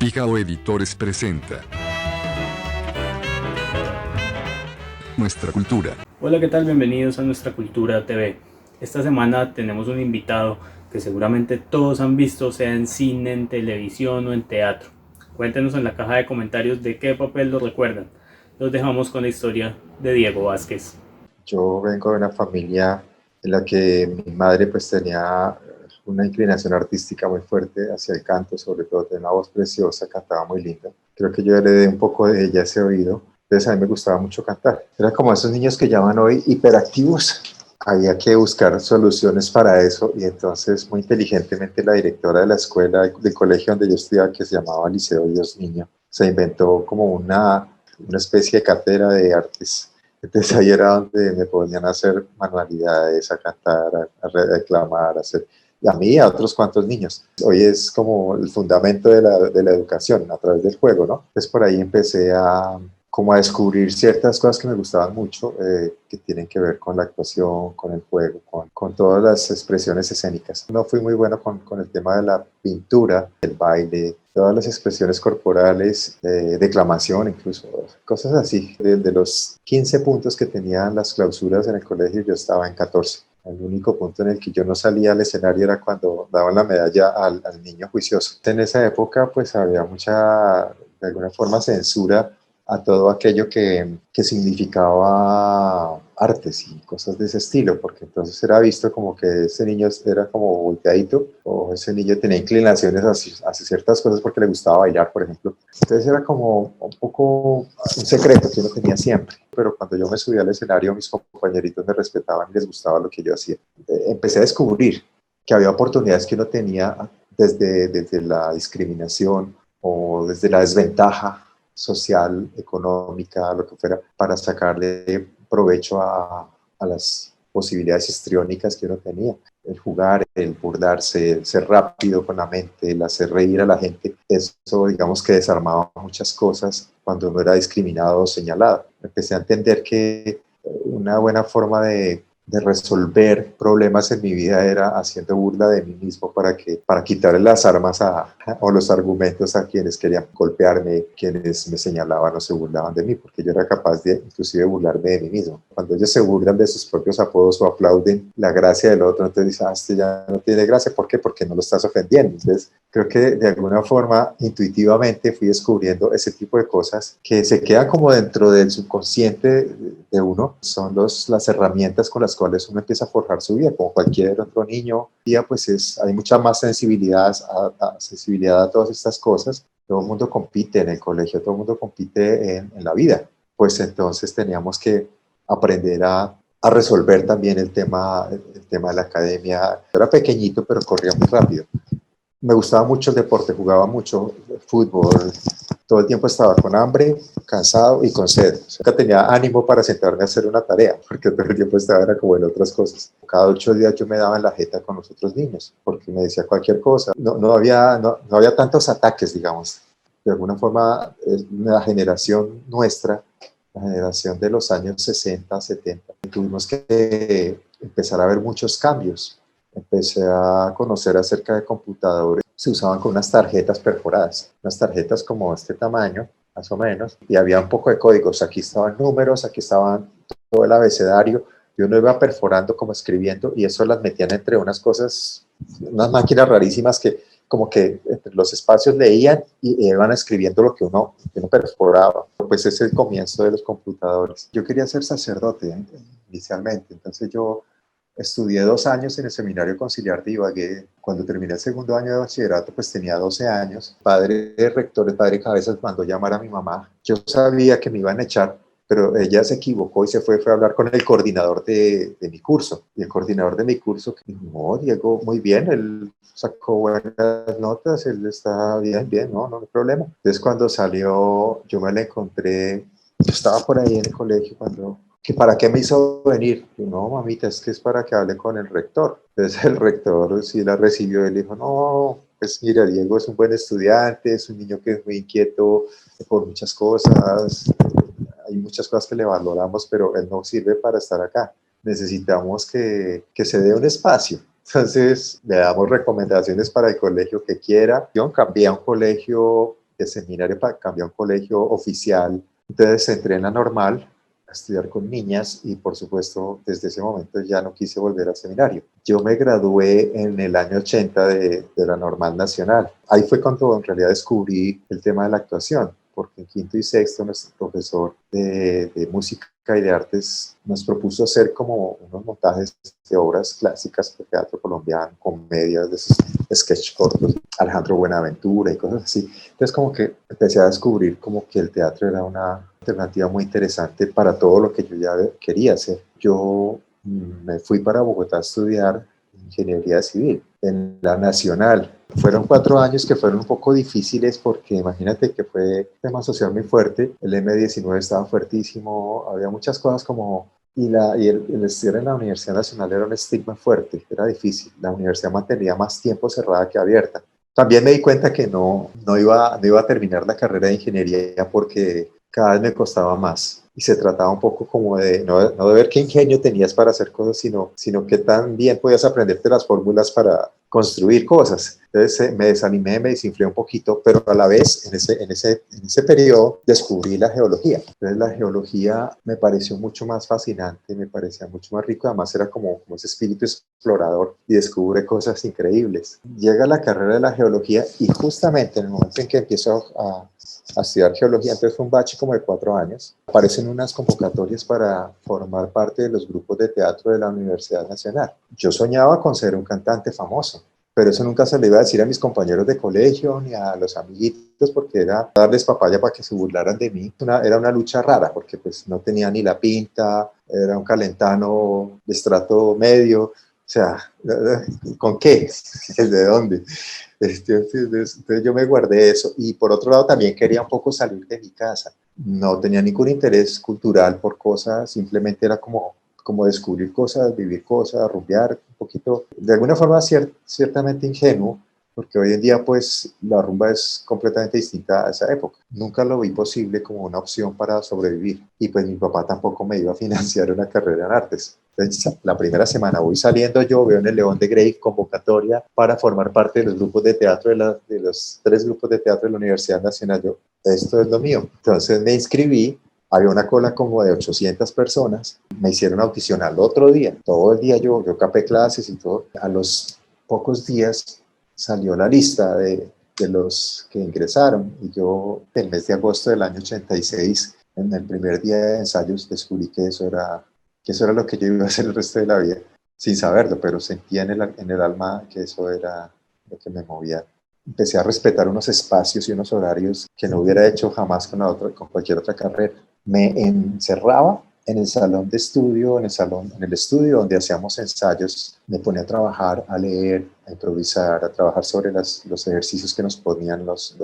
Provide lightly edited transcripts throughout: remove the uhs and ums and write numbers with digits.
Pijao Editores presenta Nuestra Cultura. Hola, ¿qué tal? Bienvenidos a Nuestra Cultura TV. Esta semana tenemos un invitado que seguramente todos han visto, sea en cine, en televisión o en teatro. Cuéntenos en la caja de comentarios de qué papel lo recuerdan. Los dejamos con la historia de Diego Vázquez. Yo vengo de una familia en la que mi madre pues tenía una inclinación artística muy fuerte hacia el canto, sobre todo tenía una voz preciosa, cantaba muy linda. Creo que yo heredé un poco de ella ese oído, entonces a mí me gustaba mucho cantar. Era como esos niños que llaman hoy hiperactivos. Había que buscar soluciones para eso y entonces muy inteligentemente la directora de la escuela, del colegio donde yo estudiaba, que se llamaba Liceo Dios Niño, se inventó como una especie de cátedra de artes. Entonces ahí era donde me ponían a hacer manualidades, a cantar, a reclamar, a hacer, y a mí y a otros cuantos niños. Hoy es como el fundamento de la educación a través del juego, ¿no? Entonces por ahí empecé como a descubrir ciertas cosas que me gustaban mucho, que tienen que ver con la actuación, con el juego, con todas las expresiones escénicas. No fui muy bueno con el tema de la pintura, el baile, todas las expresiones corporales, declamación incluso, cosas así. De los 15 puntos que tenían las clausuras en el colegio, yo estaba en 14. El único punto en el que yo no salía al escenario era cuando daban la medalla al niño juicioso. En esa época pues había mucha, de alguna forma, censura a todo aquello que significaba artes y cosas de ese estilo, porque entonces era visto como que ese niño era como volteadito, o ese niño tenía inclinaciones hacia ciertas cosas porque le gustaba bailar, por ejemplo. Entonces era como un poco un secreto que uno tenía siempre, pero cuando yo me subía al escenario, mis compañeritos me respetaban y les gustaba lo que yo hacía. Empecé a descubrir que había oportunidades que uno tenía desde la discriminación o desde la desventaja social, económica, lo que fuera, para sacarle provecho a las posibilidades histriónicas que uno tenía. El jugar, el burlarse, el ser rápido con la mente, el hacer reír a la gente, eso digamos que desarmaba muchas cosas cuando uno era discriminado o señalado. Empecé a entender que una buena forma de resolver problemas en mi vida era haciendo burla de mí mismo para quitarle las armas o los argumentos a quienes querían golpearme, quienes me señalaban o se burlaban de mí, porque yo era capaz de inclusive burlarme de mí mismo. Cuando ellos se burlan de sus propios apodos o aplauden la gracia del otro, entonces dicen, este ya no tiene gracia. ¿Por qué? Porque no lo estás ofendiendo. Entonces creo que de alguna forma intuitivamente fui descubriendo ese tipo de cosas que se quedan como dentro del subconsciente de uno. Son las herramientas con las cuales uno empieza a forjar su vida, como cualquier otro niño. Día pues hay mucha más sensibilidad a todas estas cosas. Todo el mundo compite en el colegio, todo el mundo compite en la vida. Pues entonces teníamos que aprender a resolver también el tema de la academia. Yo era pequeñito, pero corría muy rápido. Me gustaba mucho el deporte, jugaba mucho fútbol, todo el tiempo estaba con hambre, cansado y con sed. O sea, nunca tenía ánimo para sentarme a hacer una tarea, porque todo el tiempo estaba era como en otras cosas. Cada 8 días yo me daba en la jeta con los otros niños, porque me decía cualquier cosa. No había tantos ataques, digamos. De alguna forma, la generación nuestra, la generación de los años 60, 70, tuvimos que empezar a ver muchos cambios. Empecé a conocer acerca de computadores. Se usaban con unas tarjetas perforadas, unas tarjetas como este tamaño, más o menos, y había un poco de códigos. Aquí estaban números, aquí estaban todo el abecedario, y uno iba perforando como escribiendo, y eso las metían entre unas cosas, unas máquinas rarísimas que como que entre los espacios leían y iban escribiendo lo que uno perforaba. Pues ese es el comienzo de los computadores. Yo quería ser sacerdote inicialmente, entonces yo estudié 2 años en el Seminario Conciliar de Ibagué. Cuando terminé el segundo año de bachillerato, pues tenía 12 años. El rector, el padre Cabezas, mandó llamar a mi mamá. Yo sabía que me iban a echar, pero ella se equivocó y fue a hablar con el coordinador de mi curso. Y el coordinador de mi curso dijo, no, Diego, muy bien, él sacó buenas notas, él está bien, no hay problema. Entonces cuando salió, yo me la encontré, yo estaba por ahí en el colegio cuando que para qué me hizo venir. Y no, mamita, es que es para que hable con el rector. Entonces el rector sí la recibió y le dijo, no, pues mira, Diego es un buen estudiante, es un niño que es muy inquieto por muchas cosas, hay muchas cosas que le valoramos, pero él no sirve para estar acá. Necesitamos que se dé un espacio. Entonces le damos recomendaciones para el colegio que quiera. Yo cambié a un colegio de seminario para cambiar a un colegio oficial. Entonces entré en la normal a estudiar con niñas y por supuesto desde ese momento ya no quise volver al seminario. Yo me gradué en el año 80 de la normal nacional. Ahí fue cuando en realidad descubrí el tema de la actuación, porque en quinto y sexto nuestro profesor de música y de artes nos propuso hacer como unos montajes de obras clásicas de teatro colombiano, comedias, de esos sketch cortos, Alejandro Buenaventura y cosas así. Entonces como que empecé a descubrir como que el teatro era una alternativa muy interesante para todo lo que yo ya quería hacer. Yo me fui para Bogotá a estudiar ingeniería civil en la Nacional. Fueron 4 años que fueron un poco difíciles porque imagínate que fue un tema social muy fuerte, el M19 estaba fuertísimo, había muchas cosas como... el estudiar en la Universidad Nacional era un estigma fuerte, era difícil. La universidad mantenía más tiempo cerrada que abierta. También me di cuenta que no iba a terminar la carrera de ingeniería porque cada vez me costaba más. Y se trataba un poco como de no de ver qué ingenio tenías para hacer cosas, sino que tan bien podías aprenderte las fórmulas para construir cosas. Entonces me desanimé, me desinflé un poquito, pero a la vez en ese periodo descubrí la geología. Entonces la geología me pareció mucho más fascinante, me parecía mucho más rico, además era como ese espíritu explorador y descubre cosas increíbles. Llega la carrera de la geología y justamente en el momento en que empiezo a estudiar geología, entonces fue un bache como de 4 años, aparecen unas convocatorias para formar parte de los grupos de teatro de la Universidad Nacional. Yo soñaba con ser un cantante famoso, pero eso nunca se lo iba a decir a mis compañeros de colegio ni a los amiguitos porque era darles papaya para que se burlaran de mí. Era una lucha rara porque pues no tenía ni la pinta, era un calentano de estrato medio, o sea, ¿con qué? ¿De dónde? Entonces yo me guardé eso y por otro lado también quería un poco salir de mi casa. No tenía ningún interés cultural por cosas, simplemente era como descubrir cosas, vivir cosas, rumbear un poquito, de alguna forma ciertamente ingenuo, porque hoy en día pues la rumba es completamente distinta a esa época. Nunca lo vi posible como una opción para sobrevivir y pues mi papá tampoco me iba a financiar una carrera en artes. Entonces, la primera semana voy saliendo yo, veo en el León de Grey convocatoria para formar parte de los grupos de teatro, de los 3 grupos de teatro de la Universidad Nacional. Yo, esto es lo mío. Entonces me inscribí, había una cola como de 800 personas, me hicieron audición al otro día, todo el día yo capé clases y todo. A los pocos días salió la lista de los que ingresaron y yo el mes de agosto del año 86, en el primer día de ensayos, descubrí que eso era lo que yo iba a hacer el resto de la vida, sin saberlo, pero sentía en el alma que eso era lo que me movía. Empecé a respetar unos espacios y unos horarios que no hubiera hecho jamás con cualquier otra carrera. Me encerraba en el salón de estudio, en el estudio donde hacíamos ensayos, me ponía a trabajar, a leer, a improvisar, a trabajar sobre los ejercicios que nos ponían los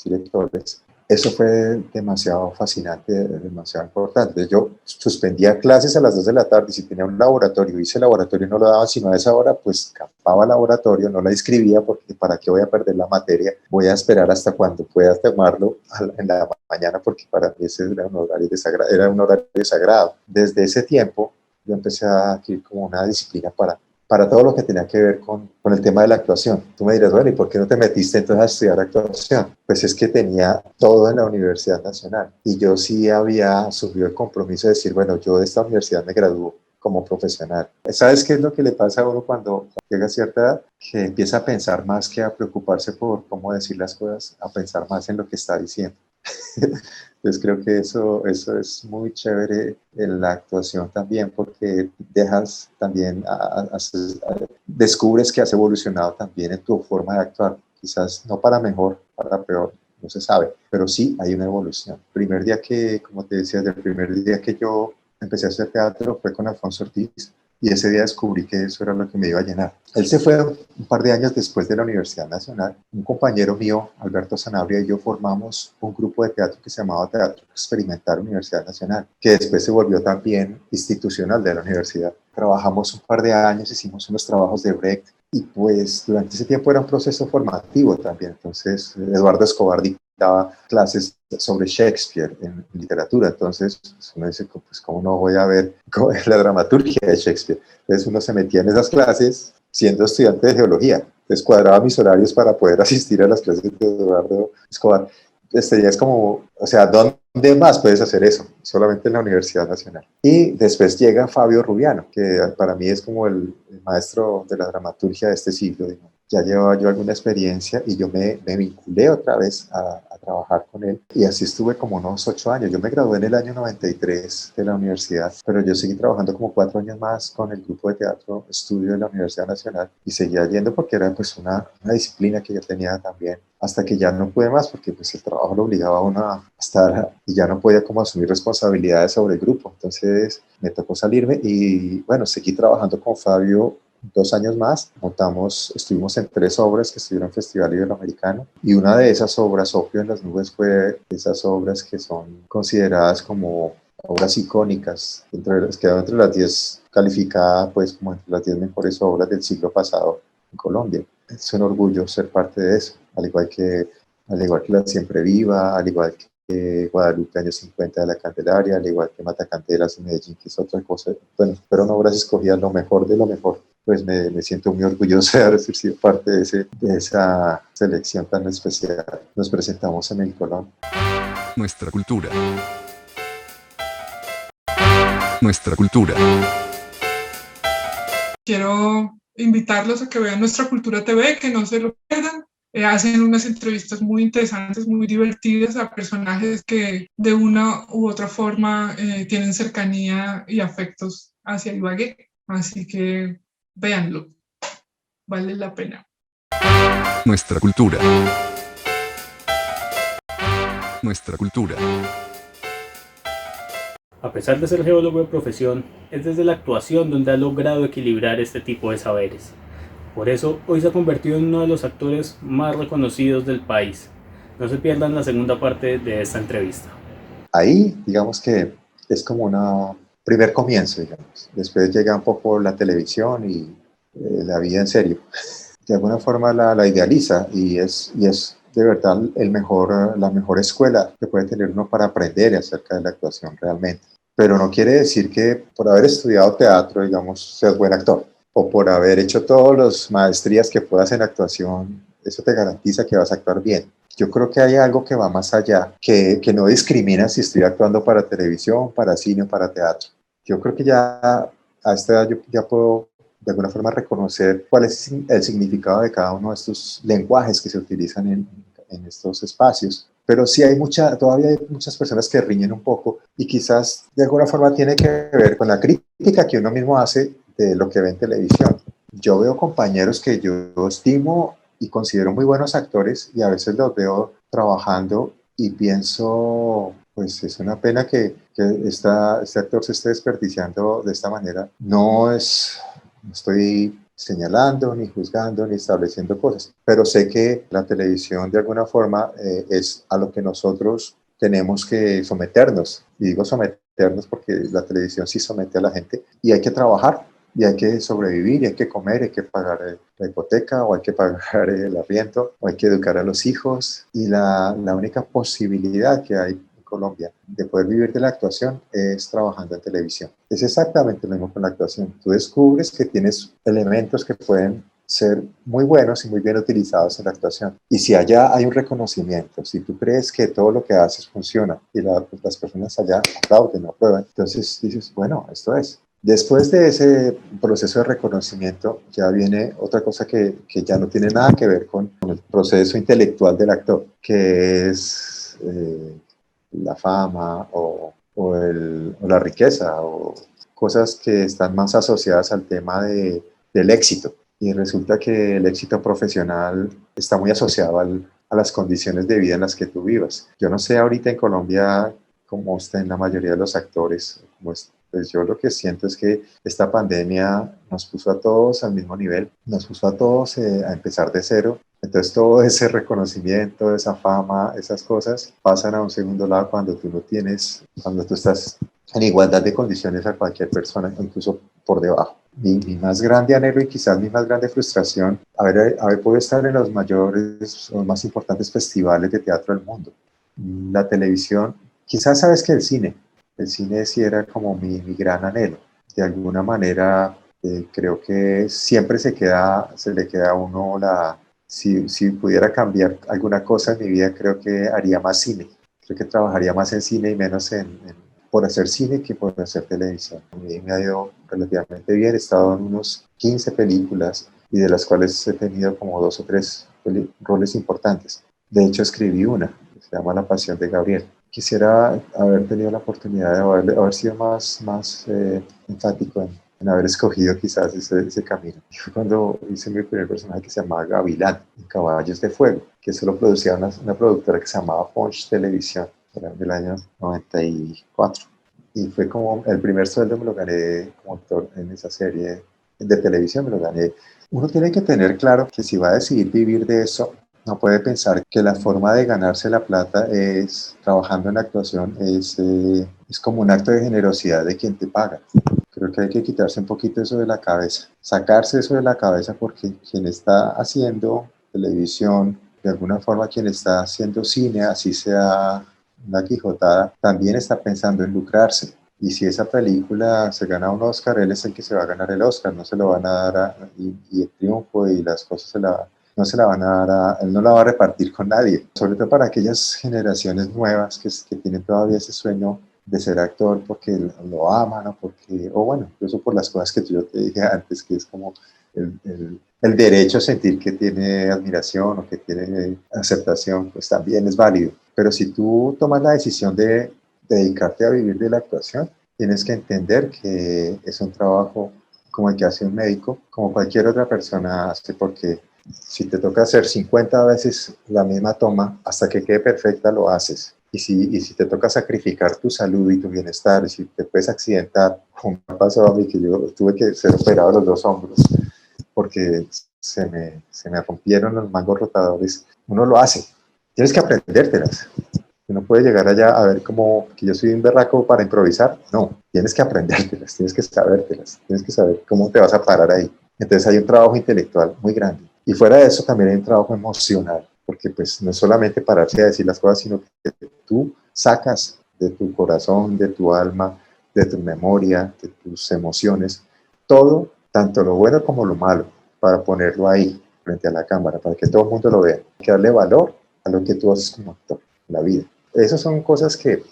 directores. Eso fue demasiado fascinante, demasiado importante. Entonces yo suspendía clases a las 2 de la tarde y si tenía un laboratorio, hice laboratorio y no lo daban sino a esa hora, pues capaba laboratorio, no la inscribía porque ¿para qué voy a perder la materia? Voy a esperar hasta cuando pueda tomarlo en la mañana porque para mí ese era un horario sagrado. Desde ese tiempo yo empecé a adquirir como una disciplina para todo lo que tenía que ver con el tema de la actuación. Tú me dirás, bueno, ¿y por qué no te metiste entonces a estudiar actuación? Pues es que tenía todo en la Universidad Nacional y yo sí había asumido el compromiso de decir, bueno, yo de esta universidad me gradúo como profesional. ¿Sabes qué es lo que le pasa a uno cuando llega a cierta edad? Que empieza a pensar más que a preocuparse por cómo decir las cosas, a pensar más en lo que está diciendo. Entonces creo que eso es muy chévere en la actuación también porque dejas también, descubres que has evolucionado también en tu forma de actuar, quizás no para mejor, para peor, no se sabe, pero sí hay una evolución. Como te decía, el primer día que yo empecé a hacer teatro fue con Alfonso Ortiz y ese día descubrí que eso era lo que me iba a llenar. Él se fue un par de años después de la Universidad Nacional. Un compañero mío, Alberto Sanabria, y yo formamos un grupo de teatro que se llamaba Teatro Experimental Universidad Nacional, que después se volvió también institucional de la universidad. Trabajamos un par de años, hicimos unos trabajos de Brecht y pues durante ese tiempo era un proceso formativo también. Entonces Eduardo Escobar daba clases sobre Shakespeare en literatura, entonces uno dice, pues cómo no voy a ver la dramaturgia de Shakespeare. Entonces uno se metía en esas clases siendo estudiante de geología, entonces cuadraba mis horarios para poder asistir a las clases de Eduardo Escobar ya es como, o sea, ¿dónde más puedes hacer eso? Solamente en la Universidad Nacional. Y después llega Fabio Rubiano, que para mí es como el maestro de la dramaturgia de este siglo, digamos. Ya llevaba yo alguna experiencia y yo me vinculé otra vez a trabajar con él. Y así estuve como unos 8 años. Yo me gradué en el año 93 de la universidad, pero yo seguí trabajando como 4 años más con el grupo de teatro estudio de la Universidad Nacional y seguía yendo porque era pues una disciplina que yo tenía también, hasta que ya no pude más porque pues el trabajo lo obligaba a uno a estar y ya no podía como asumir responsabilidades sobre el grupo. Entonces me tocó salirme y bueno, seguí trabajando con Fabio 2 años más. Estuvimos en 3 obras que estuvieron en el Festival Iberoamericano y una de esas obras, Opio en las Nubes, fue de esas obras que son consideradas como obras icónicas, quedó entre las 10, calificada pues como entre las 10 mejores obras del siglo pasado en Colombia. Es un orgullo ser parte de eso, al igual que La Siempre Viva, al igual que Guadalupe Años 50 de la Candelaria, al igual que Matacanteras en Medellín, que es otra cosa. Bueno, fueron obras escogidas lo mejor de lo mejor. Pues me siento muy orgulloso de haber sido parte de esa selección tan especial. Nos presentamos en el Colón. Nuestra cultura. Nuestra cultura. Quiero invitarlos a que vean Nuestra Cultura TV, que no se lo pierdan. Hacen unas entrevistas muy interesantes, muy divertidas a personajes que de una u otra forma tienen cercanía y afectos hacia Ibagué. Así que véanlo, vale la pena. Nuestra cultura. Nuestra cultura. A pesar de ser geólogo de profesión, es desde la actuación donde ha logrado equilibrar este tipo de saberes. Por eso, hoy se ha convertido en uno de los actores más reconocidos del país. No se pierdan la segunda parte de esta entrevista. Ahí, digamos que es como un primer comienzo, digamos. Después llega un poco la televisión y la vida en serio. De alguna forma la idealiza y es de verdad la mejor escuela que puede tener uno para aprender acerca de la actuación realmente. Pero no quiere decir que por haber estudiado teatro, digamos, seas buen actor, o por haber hecho todas las maestrías que puedas en actuación, eso te garantiza que vas a actuar bien. Yo creo que hay algo que va más allá, que no discrimina si estoy actuando para televisión, para cine o para teatro. Yo creo que ya a esta edad yo ya puedo de alguna forma reconocer cuál es el significado de cada uno de estos lenguajes que se utilizan en estos espacios. Pero sí todavía hay muchas personas que riñen un poco y quizás de alguna forma tiene que ver con la crítica que uno mismo hace de lo que ve en televisión. Yo veo compañeros que yo estimo y considero muy buenos actores y a veces los veo trabajando y pienso, pues es una pena que este actor se esté desperdiciando de esta manera. No estoy señalando, ni juzgando, ni estableciendo cosas, pero sé que la televisión de alguna forma es a lo que nosotros tenemos que someternos. Y digo someternos porque la televisión sí somete a la gente y hay que trabajar y hay que sobrevivir, y hay que comer, hay que pagar la hipoteca, o hay que pagar el arriendo, o hay que educar a los hijos. Y la única posibilidad que hay en Colombia de poder vivir de la actuación es trabajando en televisión. Es exactamente lo mismo con la actuación. Tú descubres que tienes elementos que pueden ser muy buenos y muy bien utilizados en la actuación. Y si allá hay un reconocimiento, si tú crees que todo lo que haces funciona y las personas allá aplauden, aprueban, entonces dices, bueno, esto es. Después de ese proceso de reconocimiento ya viene otra cosa que ya no tiene nada que ver con el proceso intelectual del actor, que es la fama o la riqueza o cosas que están más asociadas al tema del éxito. Y resulta que el éxito profesional está muy asociado a las condiciones de vida en las que tú vivas. Yo no sé ahorita en Colombia cómo están la mayoría de los actores, pues yo lo que siento es que esta pandemia nos puso a todos al mismo nivel, nos puso a todos a empezar de cero. Entonces todo ese reconocimiento, esa fama, esas cosas pasan a un segundo lado cuando tú estás en igualdad de condiciones a cualquier persona, incluso por debajo. Mi más grande anhelo y quizás mi más grande frustración, haber podido estar en los mayores o más importantes festivales de teatro del mundo. La televisión, quizás sabes que el cine sí era como mi gran anhelo. De alguna manera creo que siempre se le queda a uno si pudiera cambiar alguna cosa en mi vida, creo que haría más cine. Creo que trabajaría más en cine y menos por hacer cine que por hacer televisión. A mí me ha ido relativamente bien, he estado en unos 15 películas y de las cuales he tenido como 2 o 3 roles importantes. De hecho, escribí una, que se llama La Pasión de Gabriel. Quisiera haber tenido la oportunidad de haber sido más enfático en haber escogido quizás ese camino. Y fue cuando hice mi primer personaje que se llamaba Gavilán, en Caballos de Fuego, que eso lo producía una productora que se llamaba Punch Televisión, era del año 94. Y fue como el primer sueldo me lo gané como actor en esa serie de televisión, me lo gané. Uno tiene que tener claro que si va a decidir vivir de eso, no puede pensar que la forma de ganarse la plata es trabajando en la actuación, es como un acto de generosidad de quien te paga. Creo que hay que quitarse un poquito eso de la cabeza, sacarse eso de la cabeza porque quien está haciendo televisión, de alguna forma quien está haciendo cine, así sea una quijotada, también está pensando en lucrarse. Y si esa película se gana un Oscar, él es el que se va a ganar el Oscar, no se lo van a dar y el triunfo y las cosas no se la van a dar él no la va a repartir con nadie, sobre todo para aquellas generaciones nuevas que tienen todavía ese sueño de ser actor porque lo aman o bueno, incluso por las cosas que yo te dije antes, que es como el derecho a sentir que tiene admiración o que tiene aceptación, pues también es válido. Pero si tú tomas la decisión de dedicarte a vivir de la actuación, tienes que entender que es un trabajo como el que hace un médico, como cualquier otra persona hace, porque si te toca hacer 50 veces la misma toma hasta que quede perfecta, lo haces. Y si te toca sacrificar tu salud y tu bienestar, y si te puedes accidentar, como me ha pasado a mí, que yo tuve que ser operado los 2 hombros porque se me rompieron los mangos rotadores, uno lo hace. Tienes que aprendértelas. Uno puede llegar allá a ver como que yo soy un berraco para improvisar. No, tienes que aprendértelas, tienes que sabértelas, tienes que saber cómo te vas a parar ahí. Entonces hay un trabajo intelectual muy grande. Y fuera de eso también hay un trabajo emocional, porque pues no es solamente pararse a decir las cosas, sino que tú sacas de tu corazón, de tu alma, de tu memoria, de tus emociones, todo, tanto lo bueno como lo malo, para ponerlo ahí, frente a la cámara, para que todo el mundo lo vea. Hay que darle valor a lo que tú haces como actor en la vida. Esas son cosas que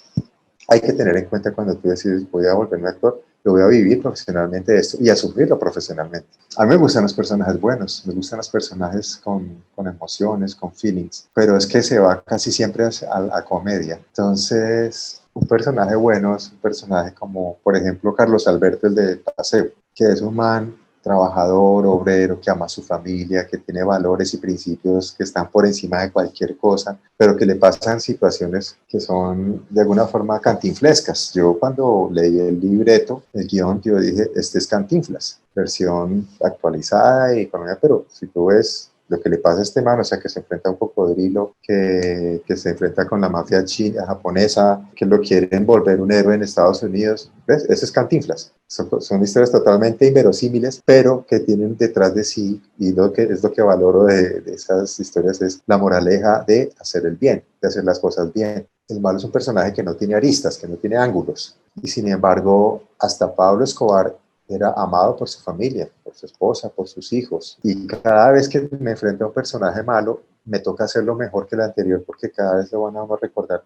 hay que tener en cuenta cuando tú decides voy a volverme actor, lo voy a vivir profesionalmente esto y asumirlo profesionalmente. A mí me gustan los personajes buenos, me gustan los personajes con emociones, con feelings, pero es que se va casi siempre a comedia. Entonces, un personaje bueno es un personaje como, por ejemplo, Carlos Alberto, el de Paseo, que es un man trabajador, obrero, que ama a su familia, que tiene valores y principios que están por encima de cualquier cosa, pero que le pasan situaciones que son de alguna forma cantinflescas. Yo cuando leí el libreto, el guión, yo dije, este es Cantinflas, versión actualizada y económica, pero si tú ves lo que le pasa a este man, o sea, que se enfrenta a un cocodrilo, que se enfrenta con la mafia china, japonesa, que lo quieren volver un héroe en Estados Unidos, ¿ves? Ese es Cantinflas. Son historias totalmente inverosímiles, pero que tienen detrás de sí, y es lo que valoro de esas historias, es la moraleja de hacer el bien, de hacer las cosas bien. El malo es un personaje que no tiene aristas, que no tiene ángulos, y sin embargo, hasta Pablo Escobar era amado por su familia, por su esposa, por sus hijos. Y cada vez que me enfrento a un personaje malo, me toca hacerlo mejor que el anterior, porque cada vez lo van a recordar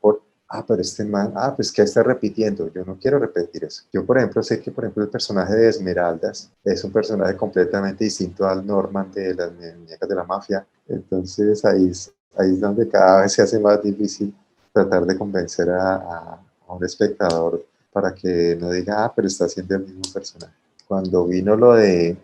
pero este man, pues que está repitiendo, yo no quiero repetir eso. Yo, por ejemplo, sé que, por ejemplo, el personaje de Esmeraldas es un personaje completamente distinto al Norman de las muñecas de la mafia. Entonces ahí es donde cada vez se hace más difícil tratar de convencer a un espectador para que no diga, pero está haciendo el mismo personaje. Cuando vino lo del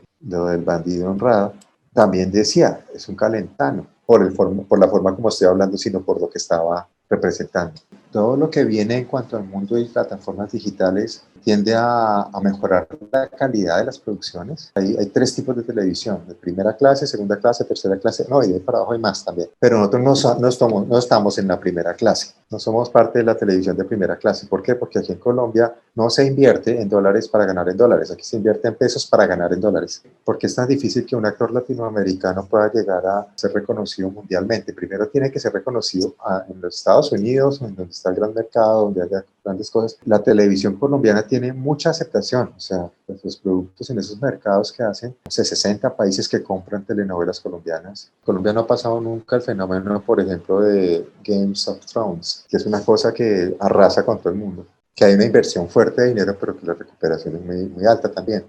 bandido honrado, también decía, es un calentano, por la forma como estoy hablando, sino por lo que estaba representando. Todo lo que viene en cuanto al mundo y plataformas digitales tiende a mejorar la calidad de las producciones. Hay 3 tipos de televisión, de primera clase, segunda clase, tercera clase, no, y de para abajo hay más también. Pero nosotros no estamos en la primera clase, no somos parte de la televisión de primera clase. ¿Por qué? Porque aquí en Colombia no se invierte en dólares para ganar en dólares, aquí se invierte en pesos para ganar en dólares. Porque es tan difícil que un actor latinoamericano pueda llegar a ser reconocido mundialmente. Primero tiene que ser reconocido en los Estados Unidos, en donde está el gran mercado, donde haya grandes cosas. La televisión colombiana tiene mucha aceptación, o sea, pues los productos en esos mercados que hacen, no sé, 60 países que compran telenovelas colombianas. Colombia no ha pasado nunca el fenómeno, por ejemplo, de Games of Thrones, que es una cosa que arrasa con todo el mundo, que hay una inversión fuerte de dinero, pero que la recuperación es muy, muy alta también.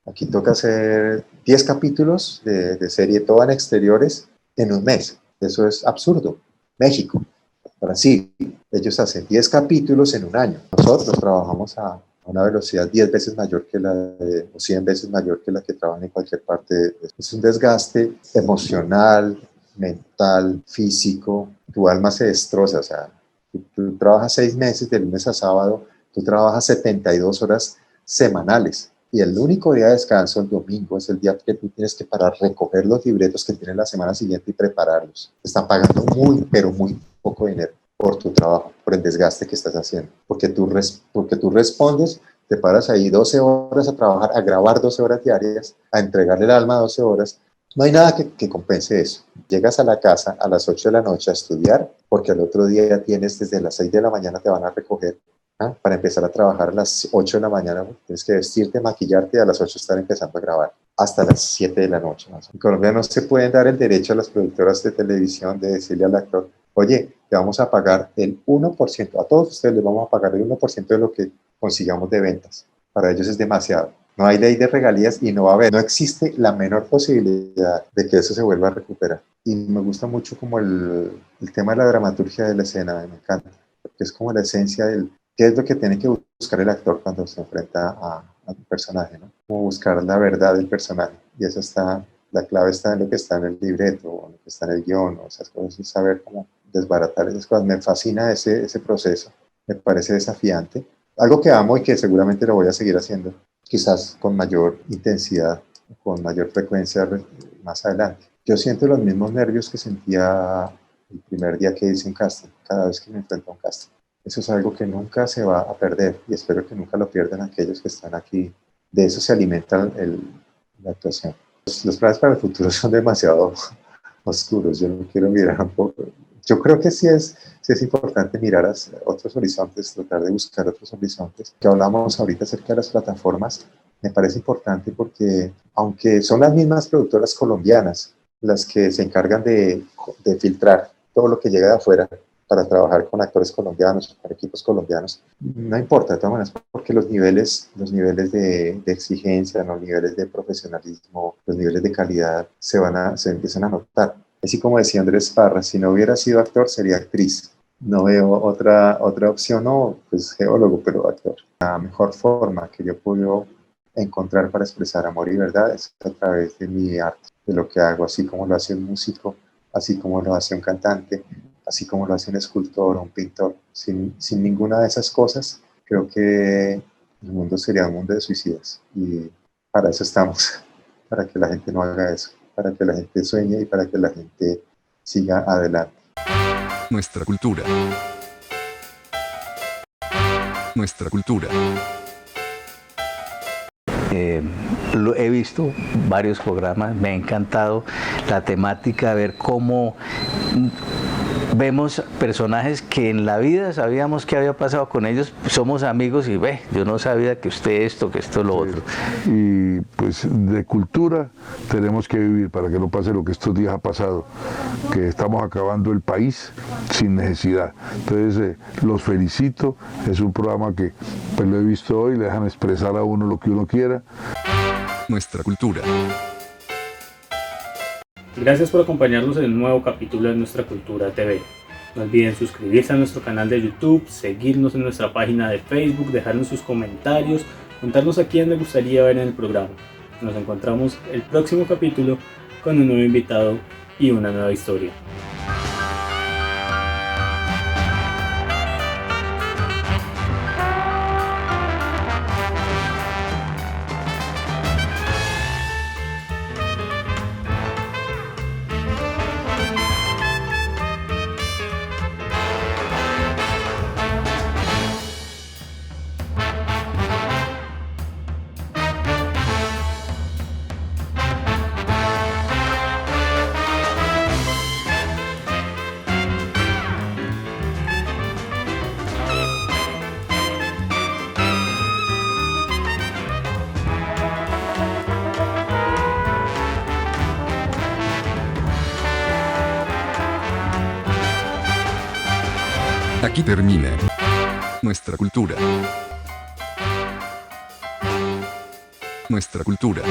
Aquí toca hacer 10 capítulos de serie, toda en exteriores, en un mes. Eso es absurdo. México, Brasil, ellos hacen 10 capítulos en un año. Nosotros trabajamos a una velocidad 10 veces mayor que o 100 veces mayor que la que trabajan en cualquier parte. Es un desgaste emocional, mental, físico. Tu alma se destroza. O sea, tú trabajas 6 meses de lunes a sábado, tú trabajas 72 horas semanales. Y el único día de descanso, el domingo, es el día que tú tienes que parar, recoger los libretos que tienes la semana siguiente y prepararlos. Te están pagando muy, pero muy poco dinero por tu trabajo, por el desgaste que estás haciendo. Porque tú respondes, te paras ahí 12 horas a trabajar, a grabar 12 horas diarias, a entregarle el alma 12 horas. No hay nada que compense eso. Llegas a la casa a las 8 de la noche a estudiar, porque al otro día tienes desde las 6 de la mañana te van a recoger. Para empezar a trabajar a las 8 de la mañana, tienes que vestirte, maquillarte y a las 8 estar empezando a grabar hasta las 7 de la noche. En Colombia no se pueden dar el derecho a las productoras de televisión de decirle al actor, oye, te vamos a pagar el 1%, a todos ustedes les vamos a pagar el 1% de lo que consigamos de ventas. Para ellos es demasiado. No hay ley de regalías y no va a haber, no existe la menor posibilidad de que eso se vuelva a recuperar. Y me gusta mucho como el tema de la dramaturgia de la escena, me encanta, porque es como la esencia del qué es lo que tiene que buscar el actor cuando se enfrenta a un personaje, ¿no? Como buscar la verdad del personaje. Y eso está, la clave está en lo que está en el libreto, o en lo que está en el guión, o esas cosas, y saber cómo desbaratar esas cosas. Me fascina ese proceso, me parece desafiante. Algo que amo y que seguramente lo voy a seguir haciendo, quizás con mayor intensidad, con mayor frecuencia más adelante. Yo siento los mismos nervios que sentía el primer día que hice un casting, cada vez que me enfrento a un casting. Eso es algo que nunca se va a perder y espero que nunca lo pierdan aquellos que están aquí. De eso se alimenta la actuación. Los planes para el futuro son demasiado oscuros. Yo no quiero mirar un poco. Yo creo que sí es importante mirar hacia otros horizontes, tratar de buscar otros horizontes. Que hablamos ahorita acerca de las plataformas, me parece importante porque aunque son las mismas productoras colombianas las que se encargan de filtrar todo lo que llega de afuera, para trabajar con actores colombianos, con equipos colombianos, no importa de todas maneras, porque los niveles de exigencia, los niveles de profesionalismo, los niveles de calidad se empiezan a notar. Así como decía Andrés Parra, si no hubiera sido actor, sería actriz. No veo otra opción, no, pues geólogo, pero actor. La mejor forma que yo puedo encontrar para expresar amor y verdad es a través de mi arte, de lo que hago, así como lo hace un músico, así como lo hace un cantante, así como lo hace un escultor o un pintor. Sin ninguna de esas cosas, creo que el mundo sería un mundo de suicidas. Y para eso estamos, para que la gente no haga eso, para que la gente sueñe y para que la gente siga adelante. Nuestra cultura. Nuestra cultura. He visto varios programas, me ha encantado la temática, ver cómo vemos personajes que en la vida sabíamos qué había pasado con ellos, somos amigos y yo no sabía que usted esto, que esto, lo otro. Y pues de cultura tenemos que vivir para que no pase lo que estos días ha pasado, que estamos acabando el país sin necesidad. Entonces los felicito, es un programa que pues lo he visto hoy, le dejan expresar a uno lo que uno quiera. Nuestra cultura. Gracias por acompañarnos en un nuevo capítulo de Nuestra Cultura TV. No olviden suscribirse a nuestro canal de YouTube, seguirnos en nuestra página de Facebook, dejarnos sus comentarios, contarnos a quién le gustaría ver en el programa. Nos encontramos el próximo capítulo con un nuevo invitado y una nueva historia. Aquí termina nuestra cultura. Nuestra cultura.